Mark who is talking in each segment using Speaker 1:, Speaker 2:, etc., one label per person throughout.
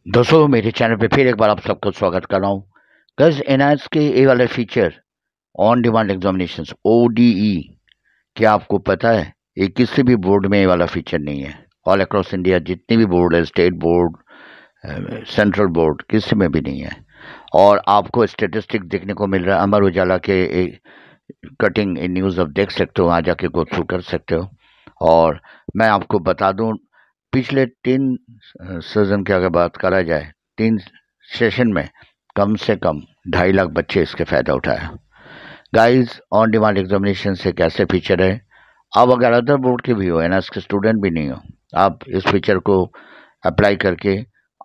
Speaker 1: दोस्तों मेरे चैनल पे फिर एक बार आप सबका स्वागत कर रहा हूँ। गज एनआईएस के ए वाले feature on demand examinations ODE, क्या आपको पता है ये किसी भी बोर्ड में ये वाला फीचर नहीं है। ऑल अक्रॉस इंडिया जितनी भी बोर्ड है, स्टेट बोर्ड, सेंट्रल बोर्ड, किसी में भी नहीं है। और आपको स्टेटिस्टिक देखने को मिल रहा है। अमर उजाला के कटिंग न्यूज़ आप देख सकते हो, वहाँ जाके गो थ्रू कर सकते हो। और मैं आपको बता दूं, पिछले 3 सीजन की अगर बात करा जाए, 3 सेशन में कम से कम 2.5 लाख बच्चे इसके फ़ायदा उठाया। गाइस, ऑन डिमांड एग्जामिनेशन से कैसे फीचर है। अब अगर अदर बोर्ड के भी हो, एनएस के स्टूडेंट भी नहीं हो, आप इस फीचर को अप्लाई करके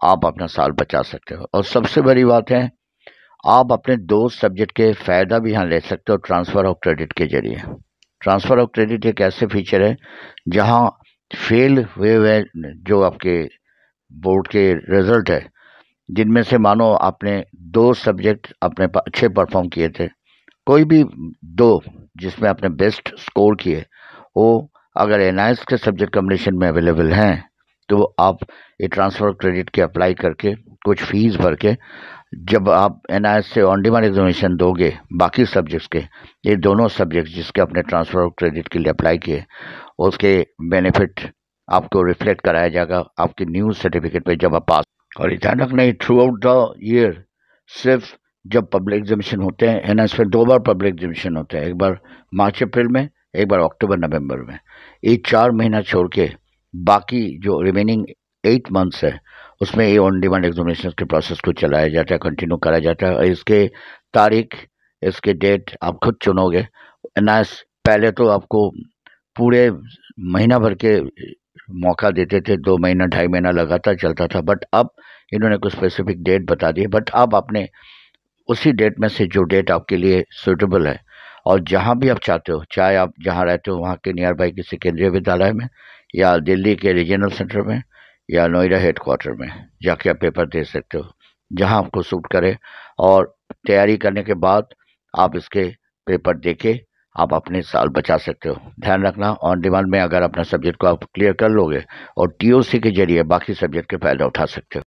Speaker 1: आप अपना साल बचा सकते हो। और सबसे बड़ी बात है, आप अपने 2 सब्जेक्ट के फ़ायदा भी यहाँ ले सकते हो ट्रांसफ़र ऑफ क्रेडिट के जरिए। ट्रांसफ़र ऑफ क्रेडिट एक ऐसे फीचर है जहाँ फेल हुए हुए जो आपके बोर्ड के रिजल्ट है, जिनमें से मानो आपने 2 सब्जेक्ट अपने अच्छे परफॉर्म किए थे, कोई भी 2 जिसमें आपने बेस्ट स्कोर किए, वो अगर एनआईएस के सब्जेक्ट कॉम्बिनेशन में अवेलेबल हैं, तो आप ये ट्रांसफ़र क्रेडिट के अप्लाई करके कुछ फीस भर के जब आप एनआईएस से ऑन डिमांड एग्जामिनेशन दोगे बाकी सब्जेक्ट्स के, ये दोनों सब्जेक्ट्स जिसके अपने ट्रांसफ़र ऑफ क्रेडिट के लिए अप्लाई किए, उसके बेनिफिट आपको रिफ्लेक्ट कराया जाएगा आपके न्यू सर्टिफिकेट पे जब आप पास। और ध्यान रखना, ये थ्रू आउट द ईयर, सिर्फ जब पब्लिक एग्जामिनेशन होते हैं एनआईएस में 2 बार पब्लिक एग्जामिनेशन होते हैं, एक बार मार्च अप्रैल में, एक बार अक्टूबर नवंबर में। ये 4 महीना छोड़ के बाकी जो रिमेनिंग 8 मंथ्स है, उसमें ये ऑन डिमांड एग्जामिनेशन के प्रोसेस को चलाया जाता है, कंटिन्यू कराया जाता है। और इसके तारीख, इसके डेट आप खुद चुनोगे। एनआईएस पहले तो आपको पूरे महीना भर के मौका देते थे, 2 महीना 2.5 महीना लगातार चलता था, बट अब इन्होंने कुछ स्पेसिफिक डेट बता दी। बट आप अपने उसी डेट में से जो डेट आपके लिए सूटेबल है, और जहाँ भी आप चाहते हो, चाहे आप जहाँ रहते हो वहाँ के नियर बाई किसी केंद्रीय विद्यालय में, या दिल्ली के रीजनल सेंटर में, या नोएडा हेडक्वार्टर में जाके आप पेपर दे सकते हो, जहाँ आपको सूट करे। और तैयारी करने के बाद आप इसके पेपर देके आप अपने साल बचा सकते हो। ध्यान रखना, ऑन डिमांड में अगर अपना सब्जेक्ट को आप क्लियर कर लोगे और टीओसी के जरिए बाकी सब्जेक्ट के फ़ायदा उठा सकते हो।